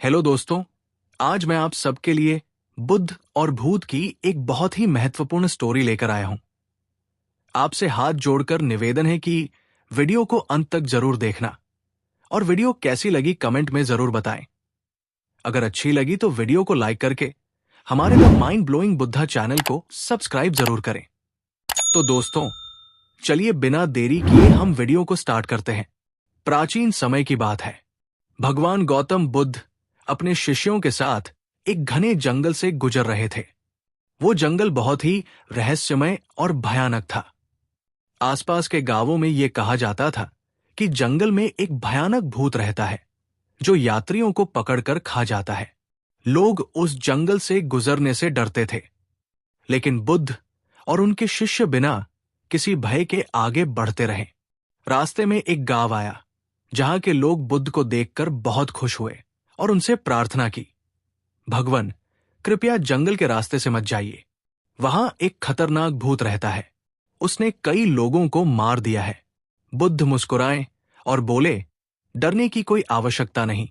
Hello दोस्तों, आज मैं आप सबके लिए बुद्ध और भूत की एक बहुत ही महत्वपूर्ण स्टोरी लेकर आया हूं। आपसे हाथ जोड़कर निवेदन है कि वीडियो को अंत तक जरूर देखना और वीडियो कैसी लगी कमेंट में जरूर बताएं। अगर अच्छी लगी तो वीडियो को लाइक करके हमारे the mind blowing Buddha channel को सब्सक्राइब जरूर करें। तो दोस्तों, चलिए बिना देरी किए हम वीडियो को स्टार्ट करते हैं। प्राचीन समय की बात है। भगवान गौतम बुद्ध अपने शिष्यों के साथ एक घने जंगल से गुजर रहे थे। वो जंगल बहुत ही रहस्यमय और भयानक था। आसपास के गांवों में ये कहा जाता था कि जंगल में एक भयानक भूत रहता है जो यात्रियों को पकड़कर खा जाता है। लोग उस जंगल से गुजरने से डरते थे, लेकिन बुद्ध और उनके शिष्य बिना किसी भय के आगे बढ़ते रहे। रास्ते में एक गांव आया जहां के लोग बुद्ध को देखकर बहुत खुश हुए और उनसे प्रार्थना की, भगवान, कृपया जंगल के रास्ते से मत जाइए। वहां एक खतरनाक भूत रहता है। उसने कई लोगों को मार दिया है। बुद्ध मुस्कुराए और बोले, डरने की कोई आवश्यकता नहीं।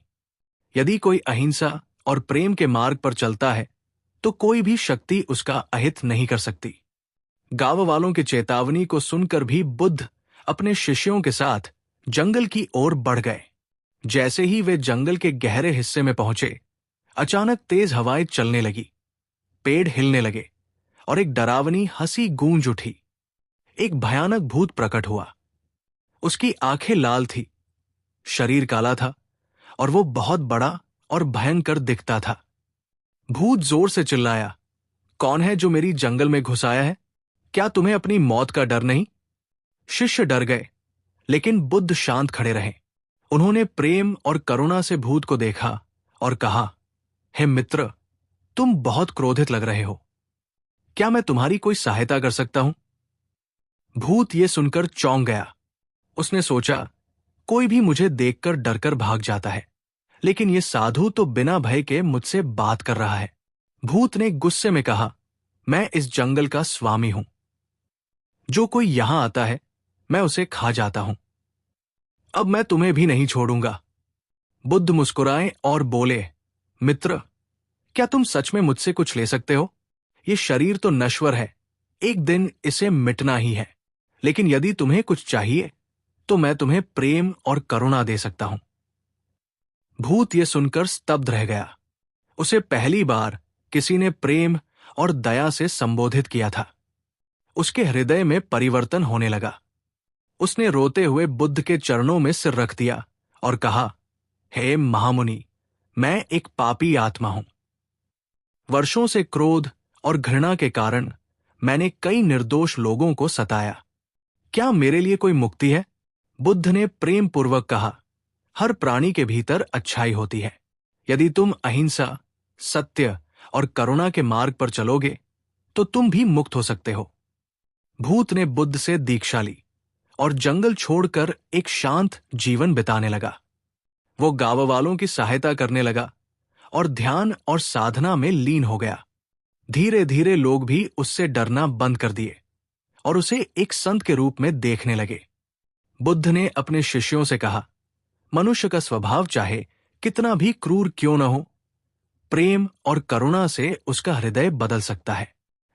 यदि कोई अहिंसा और प्रेम के मार्ग पर चलता है तो कोई भी शक्ति उसका अहित नहीं कर सकती। गांव वालों की चेतावनी को सुनकर भी बुद्ध अपने शिष्यों के साथ जंगल की ओर बढ़ गए। जैसे ही वे जंगल के गहरे हिस्से में पहुंचे, अचानक तेज हवाएं चलने लगी, पेड़ हिलने लगे और एक डरावनी हंसी गूंज उठी। एक भयानक भूत प्रकट हुआ। उसकी आंखें लाल थी, शरीर काला था और वो बहुत बड़ा और भयंकर दिखता था। भूत जोर से चिल्लाया, कौन है जो मेरी जंगल में घुस आया है? क्या तुम्हें अपनी मौत का डर नहीं? शिष्य डर गए, लेकिन बुद्ध शांत खड़े रहे। उन्होंने प्रेम और करुणा से भूत को देखा और कहा, हे मित्र, तुम बहुत क्रोधित लग रहे हो। क्या मैं तुम्हारी कोई सहायता कर सकता हूं? भूत ये सुनकर चौंक गया। उसने सोचा, कोई भी मुझे देखकर डरकर भाग जाता है, लेकिन ये साधु तो बिना भय के मुझसे बात कर रहा है। भूत ने गुस्से में कहा, मैं इस जंगल का स्वामी हूं। जो कोई यहां आता है मैं उसे खा जाता हूं। अब मैं तुम्हें भी नहीं छोड़ूंगा। बुद्ध मुस्कुराए और बोले, मित्र, क्या तुम सच में मुझसे कुछ ले सकते हो? ये शरीर तो नश्वर है, एक दिन इसे मिटना ही है। लेकिन यदि तुम्हें कुछ चाहिए तो मैं तुम्हें प्रेम और करुणा दे सकता हूं। भूत ये सुनकर स्तब्ध रह गया। उसे पहली बार किसी ने प्रेम और दया से संबोधित किया था। उसके हृदय में परिवर्तन होने लगा। उसने रोते हुए बुद्ध के चरणों में सिर रख दिया और कहा, हे महामुनि, मैं एक पापी आत्मा हूं। वर्षों से क्रोध और घृणा के कारण मैंने कई निर्दोष लोगों को सताया। क्या मेरे लिए कोई मुक्ति है? बुद्ध ने प्रेम पूर्वक कहा, हर प्राणी के भीतर अच्छाई होती है। यदि तुम अहिंसा, सत्य और करुणा के मार्ग पर चलोगे तो तुम भी मुक्त हो सकते हो। भूत ने बुद्ध से दीक्षा ली और जंगल छोड़कर एक शांत जीवन बिताने लगा। वो गांव वालों की सहायता करने लगा और ध्यान और साधना में लीन हो गया। धीरे धीरे लोग भी उससे डरना बंद कर दिए और उसे एक संत के रूप में देखने लगे। बुद्ध ने अपने शिष्यों से कहा, मनुष्य का स्वभाव चाहे कितना भी क्रूर क्यों न हो, प्रेम और करुणा से उसका हृदय बदल सकता है।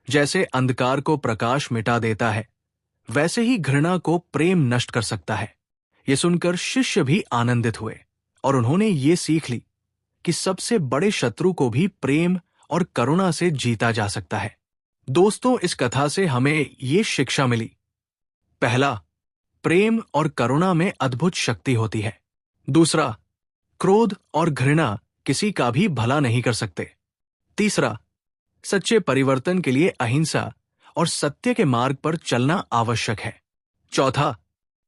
जैसे अंधकार को प्रकाश मिटा देता है, वैसे ही घृणा को प्रेम नष्ट कर सकता है। ये सुनकर शिष्य भी आनंदित हुए और उन्होंने ये सीख ली कि सबसे बड़े शत्रु को भी प्रेम और करुणा से जीता जा सकता है। दोस्तों, इस कथा से हमें ये शिक्षा मिली। पहला, प्रेम और करुणा में अद्भुत शक्ति होती है। दूसरा, क्रोध और घृणा किसी का भी भला नहीं कर सकते। तीसरा, सच्चे परिवर्तन के लिए अहिंसा और सत्य के मार्ग पर चलना आवश्यक है। चौथा,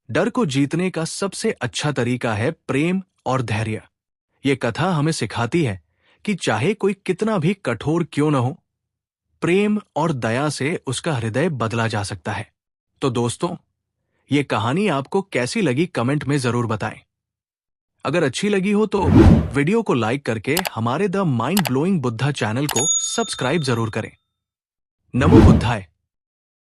डर को जीतने का सबसे अच्छा तरीका है प्रेम और धैर्य। ये कथा हमें सिखाती है कि चाहे कोई कितना भी कठोर क्यों न हो, प्रेम और दया से उसका हृदय बदला जा सकता है। तो दोस्तों, ये कहानी आपको कैसी लगी कमेंट में जरूर बताएं। अगर अच्छी लगी हो तो वीडियो को लाइक करके हमारे the mind blowing Buddha channel को सब्सक्राइब जरूर करें। नमो बुद्धाय।